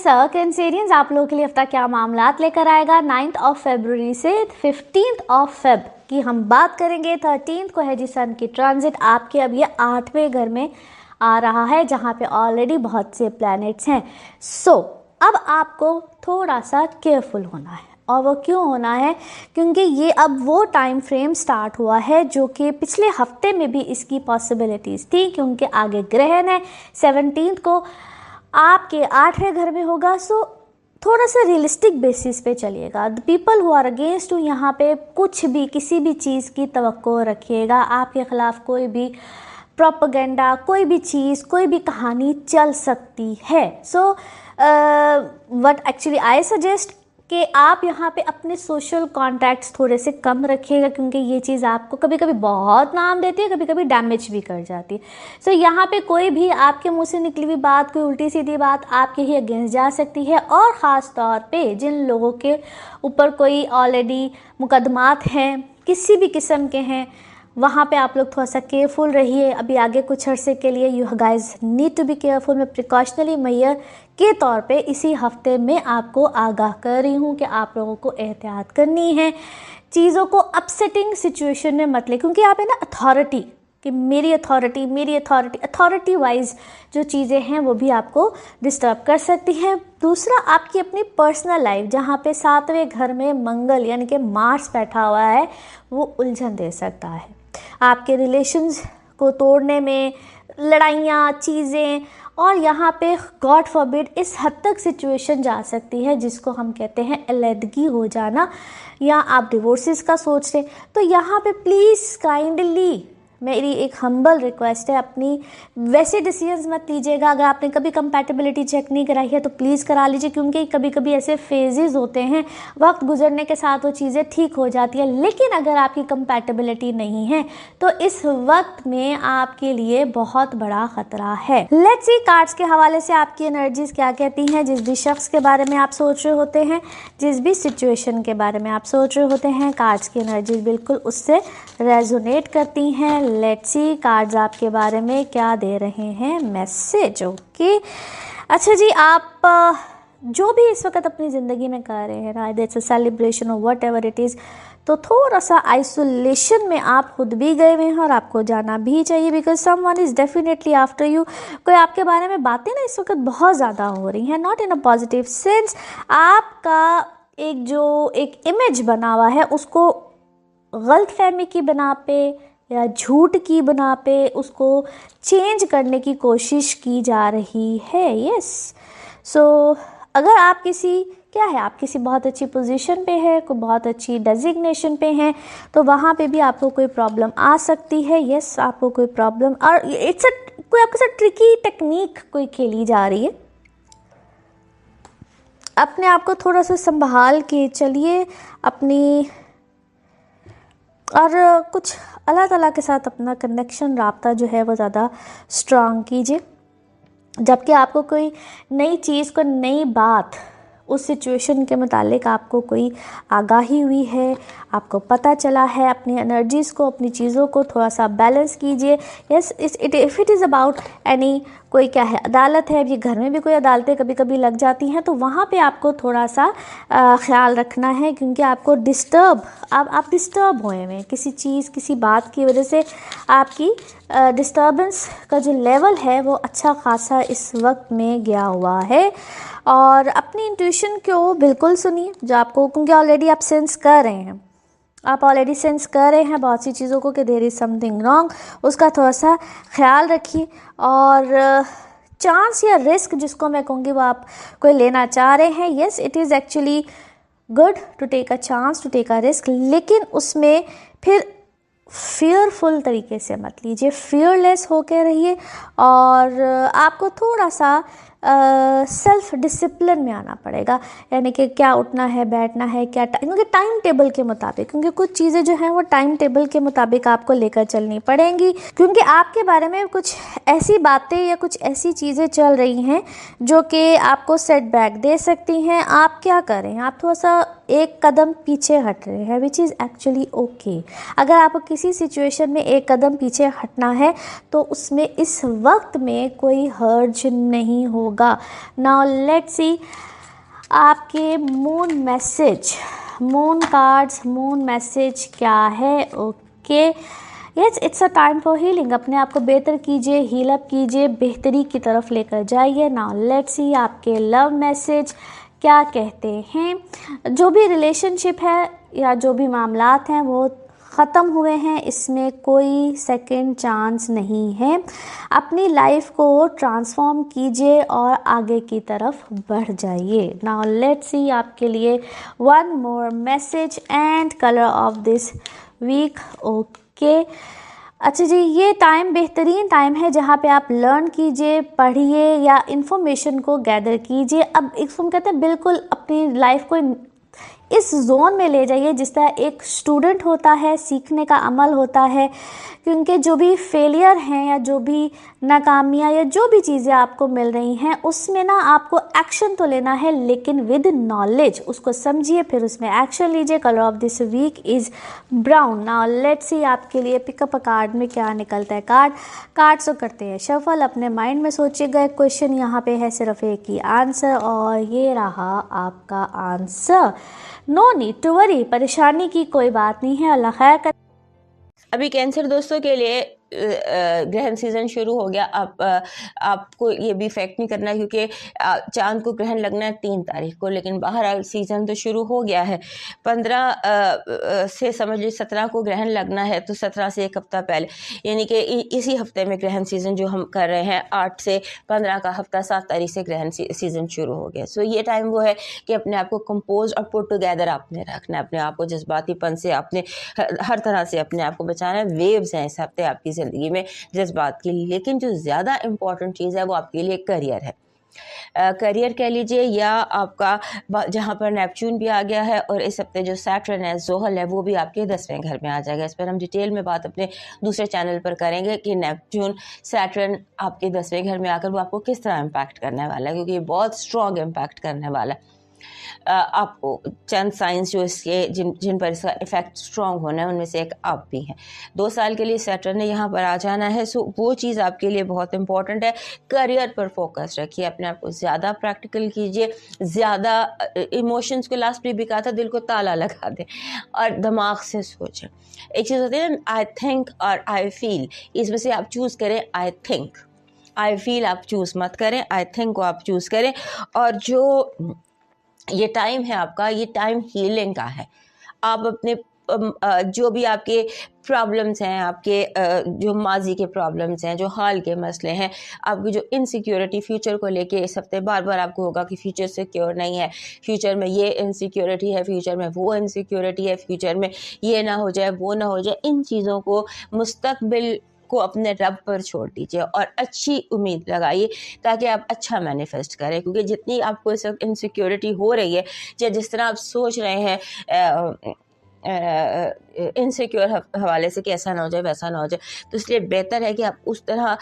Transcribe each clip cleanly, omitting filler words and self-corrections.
Cancerians, आप लोगों के लिए हफ्ता क्या मामलात लेकर आएगा। 9 फरवरी से 15 फेब की हम बात करेंगे। 13 को है जी सन की ट्रांजिट आपके अब ये 8वें घर में आ रहा है, जहाँ पे ऑलरेडी बहुत से प्लैनेट्स हैं। सो अब आपको थोड़ा सा केयरफुल होना है। और वो क्यों होना है? क्योंकि ये अब वो टाइम फ्रेम स्टार्ट हुआ है जो कि पिछले हफ्ते में भी इसकी पॉसिबिलिटीज़ थी, क्योंकि आगे ग्रहण है 17 को आपके 8वें घर में होगा। सो थोड़ा सा रियलिस्टिक बेसिस पे चलिएगा। The people who are against you, यहाँ पे कुछ भी किसी भी चीज़ की तवक्को रखिएगा। आपके ख़िलाफ़ कोई भी प्रोपेगेंडा, कोई भी चीज़, कोई भी कहानी चल सकती है। So what actually I suggest कि आप यहाँ पे अपने सोशल कॉन्टैक्ट्स थोड़े से कम रखिएगा, क्योंकि ये चीज़ आपको कभी कभी बहुत नाम देती है, कभी कभी डैमेज भी कर जाती है। सो यहाँ पे कोई भी आपके मुंह से निकली हुई बात, कोई उल्टी सीधी बात आपके ही अगेंस्ट जा सकती है। और ख़ास तौर पे जिन लोगों के ऊपर कोई ऑलरेडी मुकदमात हैं, किसी भी किस्म के हैं, वहाँ पे आप लोग थोड़ा सा केयरफुल रहिए। अभी आगे कुछ अरसे के लिए you guys need to be careful. मैं प्रिकॉशनरी मेजर के तौर पे इसी हफ्ते में आपको आगाह कर रही हूँ कि आप लोगों को एहतियात करनी है। चीज़ों को अपसेटिंग सिचुएशन में मत ले, क्योंकि आप है ना अथॉरिटी कि मेरी अथॉरिटी वाइज जो चीज़ें हैं वो भी आपको डिस्टर्ब कर सकती हैं। दूसरा, आपकी अपनी पर्सनल लाइफ, जहाँ पे 7वें घर में मंगल यानी कि मार्स बैठा हुआ है, वो उलझन दे सकता है। आपके रिलेशंस को तोड़ने में, लड़ाइयाँ, चीज़ें, और यहाँ पे गॉड फॉरबिड इस हद तक सिचुएशन जा सकती है जिसको हम कहते हैं अलहदगी हो जाना, या आप डिवोर्सेस का सोच रहे। तो यहाँ पे प्लीज़ काइंडली मेरी एक हम्बल रिक्वेस्ट है, अपनी वैसे डिसीजंस मत लीजिएगा। अगर आपने कभी कंपैटिबिलिटी चेक नहीं कराई है तो प्लीज़ करा लीजिए, क्योंकि कभी कभी ऐसे फेजेस होते हैं, वक्त गुजरने के साथ वो चीज़ें ठीक हो जाती है। लेकिन अगर आपकी कंपैटिबिलिटी नहीं है तो इस वक्त में आपके लिए बहुत बड़ा ख़तरा है। लेट्स सी कार्ड्स के हवाले से आपकी एनर्जीज क्या कहती हैं। जिस भी शख्स के बारे में आप सोच रहे होते हैं, जिस भी सिचुएशन के बारे में आप सोच रहे होते हैं, कार्ड्स की एनर्जीज बिल्कुल उससे रेजोनेट करती हैं। लेट्स सी कार्ड्स आपके बारे में क्या दे रहे हैं मैसेज। ओके, अच्छा जी, आप जो भी इस वक्त अपनी ज़िंदगी में कर रहे हैं ना, इट्स अ सेलिब्रेशन और वट एवर इट इज़, तो थोड़ा सा आइसोलेशन में आप खुद भी गए हुए हैं और आपको जाना भी चाहिए, because someone is definitely after you. कोई आपके बारे में बातें ना इस वक्त बहुत ज़्यादा हो रही हैं, not in a positive sense. आपका एक इमेज बना हुआ है, उसको गलत फहमी की बना पे या झूठ की बना पे उसको चेंज करने की कोशिश की जा रही है। यस, सो अगर आप किसी बहुत अच्छी पोजीशन पे है, कोई बहुत अच्छी डेजिग्नेशन पे हैं, तो वहाँ पे भी आपको कोई प्रॉब्लम आ सकती है। यस, आपको कोई प्रॉब्लम, और कोई आपके साथ ट्रिकी टेक्निक कोई खेली जा रही है। अपने आप को थोड़ा सा संभाल के चलिए अपनी, और कुछ अल्लाह ताला के साथ अपना कनेक्शन, राब्ता जो है वो ज़्यादा स्ट्रांग कीजिए। जबकि आपको कोई नई चीज़ को, नई बात, उस सिचुएशन के मुतालिक आपको कोई आगाही हुई है, आपको पता चला है, अपनी एनर्जीज़ को, अपनी चीज़ों को थोड़ा सा बैलेंस कीजिए। Yes, if it is about any, कोई क्या है, अदालत है, अब ये घर में भी कोई अदालतें कभी कभी लग जाती हैं, तो वहाँ पे आपको थोड़ा सा ख्याल रखना है, क्योंकि आपको आप डिस्टर्ब हुए हैं किसी चीज़, किसी बात की वजह से। आपकी डिस्टर्बेंस का जो लेवल है वो अच्छा खासा इस वक्त में गया हुआ है। और अपनी इंट्यूशन को बिल्कुल सुनिए, जो आपको, क्योंकि ऑलरेडी आप सेंस कर रहे हैं, बहुत सी चीज़ों को कि देयर इज़ समथिंग रॉन्ग। उसका थोड़ा सा ख्याल रखिए। और चांस या रिस्क जिसको मैं कहूँगी, वो आप कोई लेना चाह रहे हैं, yes, it is actually good to take a chance, to take a risk, लेकिन उसमें फिर फियरफुल तरीके से मत लीजिए, फियरलेस होकर रहिए। और आपको थोड़ा सा सेल्फ डिसिप्लिन में आना पड़ेगा, यानी कि क्या उठना है, बैठना है, क्या क्योंकि टाइम टेबल के मुताबिक, क्योंकि कुछ चीज़ें जो हैं वो टाइम टेबल के मुताबिक आपको लेकर चलनी पड़ेंगी, क्योंकि आपके बारे में कुछ ऐसी बातें या कुछ ऐसी चीज़ें चल रही हैं जो कि आपको सेटबैक दे सकती हैं। आप क्या करें, आप थोड़ा सा एक कदम पीछे हट रहे हैं, विच इज़ एक्चुअली ओके। अगर आपको किसी सिचुएशन में एक कदम पीछे हटना है तो उसमें इस वक्त में कोई हर्ज नहीं हो होगा। नाउ लेट्स सी आपके moon message, moon cards, moon message क्या है। Okay, yes, it's a time for healing. अपने आप को बेहतर कीजिए, हील अप कीजिए, बेहतरी की तरफ लेकर जाइए। नाउ लेट्स सी आपके लव मैसेज क्या कहते हैं। जो भी रिलेशनशिप है या जो भी मामलात हैं वो ख़त्म हुए हैं, इसमें कोई सेकंड चांस नहीं है। अपनी लाइफ को ट्रांसफॉर्म कीजिए और आगे की तरफ बढ़ जाइए। नाउ लेट्स सी आपके लिए one more message and colour of this week. Okay, अच्छा जी, ये टाइम बेहतरीन टाइम है जहाँ पे आप लर्न कीजिए, पढ़िए या इन्फॉर्मेशन को गैदर कीजिए। अब इसको हम कहते हैं बिल्कुल अपनी लाइफ को इस जोन में ले जाइए जिस तरह एक स्टूडेंट होता है, सीखने का अमल होता है, क्योंकि जो भी फेलियर हैं या जो भी नाकामियाँ या जो भी चीज़ें आपको मिल रही हैं उसमें ना आपको एक्शन तो लेना है, लेकिन विद नॉलेज उसको समझिए, फिर उसमें एक्शन लीजिए। Colour of this week is brown. Now let's see आपके लिए पिकअप अ कार्ड में क्या निकलता है। कार्ड्स तो करते हैं शफल। अपने माइंड में सोचिएगा, क्वेश्चन यहाँ पे है, सिर्फ एक ही आंसर और ये रहा आपका answer. No need to worry, परेशानी की कोई बात नहीं है, अल्लाह खैर कर। अभी कैंसर दोस्तों के लिए ग्रहण सीजन शुरू हो गया। आपको ये भी इफेक्ट नहीं करना क्योंकि चांद को ग्रहण लगना है 3 तारीख को, लेकिन बहरहाल सीजन तो शुरू हो गया है। 15 से समझ लीजिए 17 को ग्रहण लगना है, तो 17 से एक हफ्ता पहले, यानी कि इसी हफ्ते में ग्रहण सीजन जो हम कर रहे हैं 8 से 15 का हफ्ता, 7 तारीख से ग्रहण सीजन शुरू हो गया। सो ये टाइम वो है कि अपने आप को कंपोज और पुट टुगेदर आपने रखना है, अपने आप को जज्बातीपन से आपने हर तरह से अपने आप को बचाना है। वेव्स हैं इस हफ्ते आपकी ज़िंदगी में जज्बात की, लेकिन जो ज़्यादा इम्पॉर्टेंट चीज़ है वो आपके लिए करियर है। करियर कह लीजिए या आपका जहाँ पर नेपच्यून भी आ गया है, और इस हफ्ते जो सैटर्न है, जोहल है, वो भी आपके 10वें घर में आ जाएगा। इस पर हम डिटेल में बात अपने दूसरे चैनल पर करेंगे कि नेपच्यून सैटर्न आपके 10वें घर में आकर वो आपको किस तरह इम्पैक्ट करने वाला है, क्योंकि ये बहुत स्ट्रॉन्ग इम्पैक्ट करने वाला है। आपको चंद साइंस जो इसके जिन पर इसका इफेक्ट स्ट्रॉन्ग होना है उनमें से एक आप भी हैं। 2 साल के लिए सैटर्न ने यहाँ पर आ जाना है, सो वो चीज़ आपके लिए बहुत इंपॉर्टेंट है। करियर पर फोकस रखिए, अपने आप को ज़्यादा प्रैक्टिकल कीजिए, ज़्यादा इमोशंस को, लास्ट में भी कहा था, दिल को ताला लगा दें और दिमाग से सोचें। एक चीज़ होती है ना, आई थिंक और आई फील, इसमें से आप चूज़ करें आई थिंक। आई फील आप चूज़ मत करें, आई थिंक को आप चूज़ करें। और जो ये टाइम है आपका, ये टाइम हीलिंग का है। आप अपने जो भी आपके प्रॉब्लम्स हैं, आपके जो माजी के प्रॉब्लम्स हैं, जो हाल के मसले हैं, आपकी जो इनसिक्योरिटी फ्यूचर को लेके इस हफ्ते बार बार आपको होगा कि फ्यूचर सिक्योर नहीं है, फ्यूचर में ये इनसिक्योरिटी है, फ्यूचर में वो इनसिक्योरिटी है, फ्यूचर में ये ना हो जाए, वो ना हो जाए। इन चीज़ों को, मुस्तकबिल को अपने रब पर छोड़ दीजिए और अच्छी उम्मीद लगाइए ताकि आप अच्छा मैनिफेस्ट करें, क्योंकि जितनी आपको इस वक्त इनसिक्योरिटी हो रही है या जिस तरह आप सोच रहे हैं इनसिक्योर हवाले से कि ऐसा ना हो जाए, वैसा ना हो जाए, तो इसलिए बेहतर है कि आप उस तरह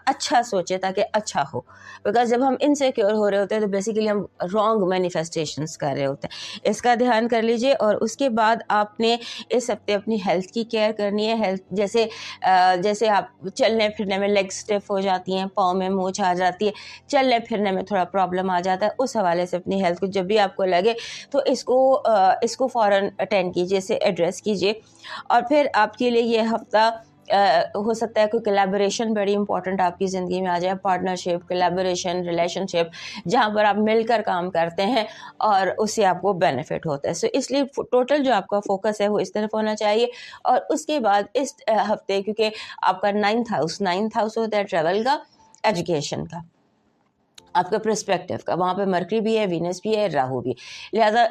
अच्छा सोचें ताकि अच्छा हो। बिकॉज जब हम इनसिक्योर हो रहे होते हैं तो बेसिकली हम रॉन्ग मैनिफेस्टेशंस कर रहे होते हैं। इसका ध्यान कर लीजिए। और उसके बाद आपने इस हफ्ते अपनी हेल्थ की केयर करनी है। हेल्थ जैसे आप चलने फिरने में लेग स्टिफ हो जाती हैं, पाँव में मूंछ आ जाती है, चलने फिरने में थोड़ा प्रॉब्लम आ जाता है, उस हवाले से अपनी हेल्थ को जब भी आपको लगे तो इसको फ़ौरन अटेंड कीजिए, इसे एड्रेस कीजिए। और फिर आपके लिए ये हफ्ता हो सकता है कोई कोलैबोरेशन बड़ी इंपॉर्टेंट आपकी ज़िंदगी में आ जाए, पार्टनरशिप, कोलैबोरेशन, रिलेशनशिप, जहाँ पर आप मिलकर काम करते हैं और उससे आपको बेनिफिट होता है। सो इसलिए टोटल जो आपका फोकस है वो इस तरफ होना चाहिए। और उसके बाद इस हफ्ते, क्योंकि आपका 9th हाउस होता है ट्रैवल का, एजुकेशन का, आपका पर्सपेक्टिव का, वहाँ पे मरकरी भी है, वीनस भी है, राहु भी। लिहाजा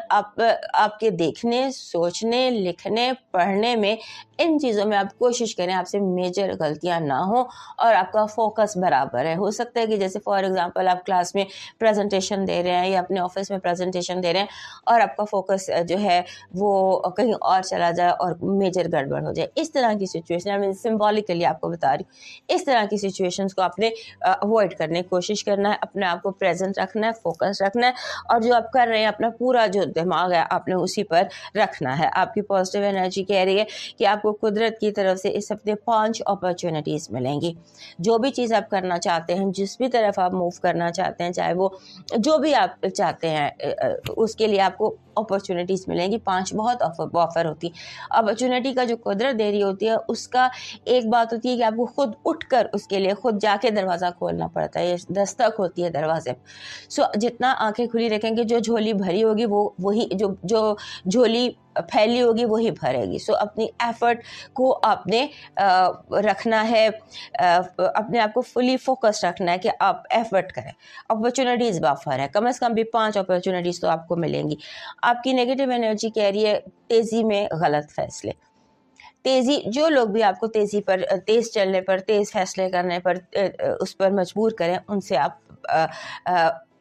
आपके देखने, सोचने, लिखने, पढ़ने में, इन चीज़ों में आप कोशिश करें आपसे मेजर गलतियाँ ना हो और आपका फोकस बराबर है। हो सकता है कि जैसे फॉर एग्जांपल आप क्लास में प्रेजेंटेशन दे रहे हैं या अपने ऑफिस में प्रेजेंटेशन दे रहे हैं और आपका फोकस जो है वो कहीं और चला जाए और मेजर गड़बड़ हो जाए। इस तरह की सिचुएशन मैं सिम्बॉलिकली आपको बता रही हूँ, इस तरह की सिचुएशंस को आपने अवॉइड करने की कोशिश करना है, अपने आप को प्रेजेंट रखना है, फोकस रखना है और जो आप कर रहे हैं अपना पूरा जो दिमाग है आपने उसी पर रखना है। आपकी पॉजिटिव एनर्जी कह रही है कि आपको आपको कुदरत की तरफ से इस हफ्ते 5 अपॉर्चुनिटीज़ मिलेंगी। जो भी चीज़ आप करना चाहते हैं, जिस भी तरफ आप मूव करना चाहते हैं, चाहे वो जो भी आप चाहते हैं उसके लिए आपको अपॉर्चुनिटीज़ मिलेंगी। 5 बहुत ऑफर होती है। अपॉर्चुनिटी का जो कुदरत दे रही होती है, उसका एक बात होती है कि आपको खुद उठकर उसके लिए खुद जाके दरवाज़ा खोलना पड़ता है, ये दस्तक होती है दरवाजे। सो जितना आंखें खुली रखेंगे, जो झोली भरी होगी वो वही जो झोली फैली होगी वही भरेगी। सो अपनी एफर्ट को आपने रखना है, अपने आप को फुली फोकस रखना है कि आप एफर्ट करें। अपॉर्चुनिटीज़ बाफर है, कम से कम भी 5 अपॉर्चुनिटीज़ तो आपको मिलेंगी। आपकी नेगेटिव एनर्जी कह रही है तेज़ी में गलत फैसले। तेज़ी, जो लोग भी आपको तेज़ी पर, तेज़ चलने पर, तेज़ फैसले करने पर उस पर मजबूर करें, उनसे आप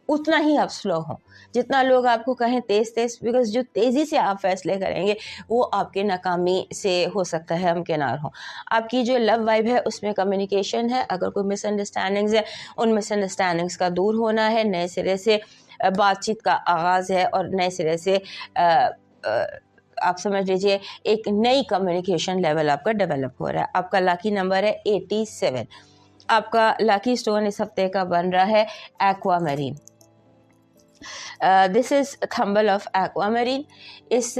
उतना ही आप स्लो हों। जितना लोग आपको कहें तेज़, बिकॉज़ जो तेज़ी से आप फैसले करेंगे वो आपके नाकामी से हो सकता है हमकिनार हो। आपकी जो लव वाइब है उसमें कम्युनिकेशन है। अगर कोई मिसअंडरस्टैंडिंग्स है, उन मिसअंडरस्टैंडिंग्स का दूर होना है। नए सिरे से बातचीत का आगाज़ है और नए सिरे से आप समझ लीजिए एक नई कम्युनिकेशन लेवल आपका डेवलप हो रहा है। आपका लकी नंबर है 87। आपका लकी स्टोन इस हफ्ते का बन रहा है aquamarine. This is tumble of aquamarine. इस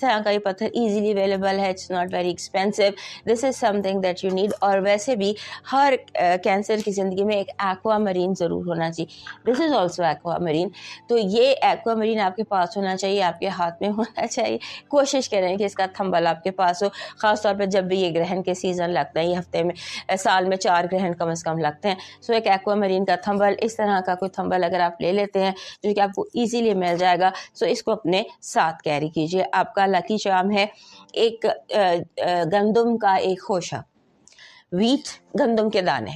तरह का ये पत्थर इजीली अवेलेबल है, it's not very expensive. This is something that you need. और वैसे भी हर कैंसर की ज़िंदगी में एक एक्वामरीन ज़रूर होना चाहिए। This is also aquamarine. तो ये एक्वामरीन आपके पास होना चाहिए, आपके हाथ में होना चाहिए। कोशिश करें कि इसका थंबल आपके पास हो, ख़ास तौर पर जब भी ये ग्रहण के सीज़न लगता है। ये हफ्ते में, साल में 4 ग्रहण कम से कम लगते हैं। सो एक एक्वामरीन का थंबल, इस तरह का कोई थंबल अगर आप ले लेते हैं जो कि आपको इजीली मिल जाएगा, सो इसको अपने साथ कैरी कीजिए। आपका लकी चार्म है एक गंदम का एक खोशा, व्हीट, गंदम के दाने।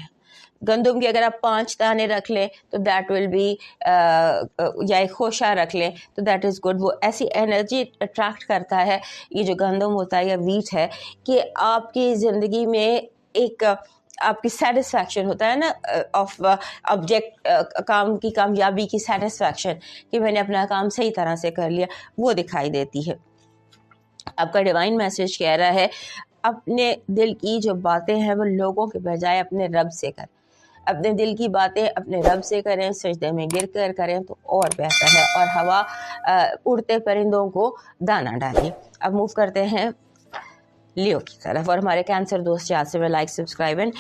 गंदम के अगर आप 5 दाने रख लें तो दैट विल बी, या एक खोशा रख लें तो दैट इज़ गुड। वो ऐसी एनर्जी अट्रैक्ट करता है, ये जो गंदम होता है या व्हीट है, कि आपकी ज़िंदगी में एक आपकी सेटिस्फैक्शन होता है ना, ऑफ ऑब्जेक्ट, काम की कामयाबी की सेटिस्फैक्शन कि मैंने अपना काम सही तरह से कर लिया, वो दिखाई देती है। आपका डिवाइन मैसेज कह रहा है अपने दिल की जो बातें हैं वो लोगों के बजाय अपने रब से कर। अपने दिल की बातें अपने रब से करें, सजदे में गिर कर करें तो और बेहतर है। और हवा, उड़ते परिंदों को दाना डालिए। अब मूव करते हैं लियो की तरफ। और हमारे कैंसर दोस्त, यहाँ से लाइक, सब्सक्राइब एंड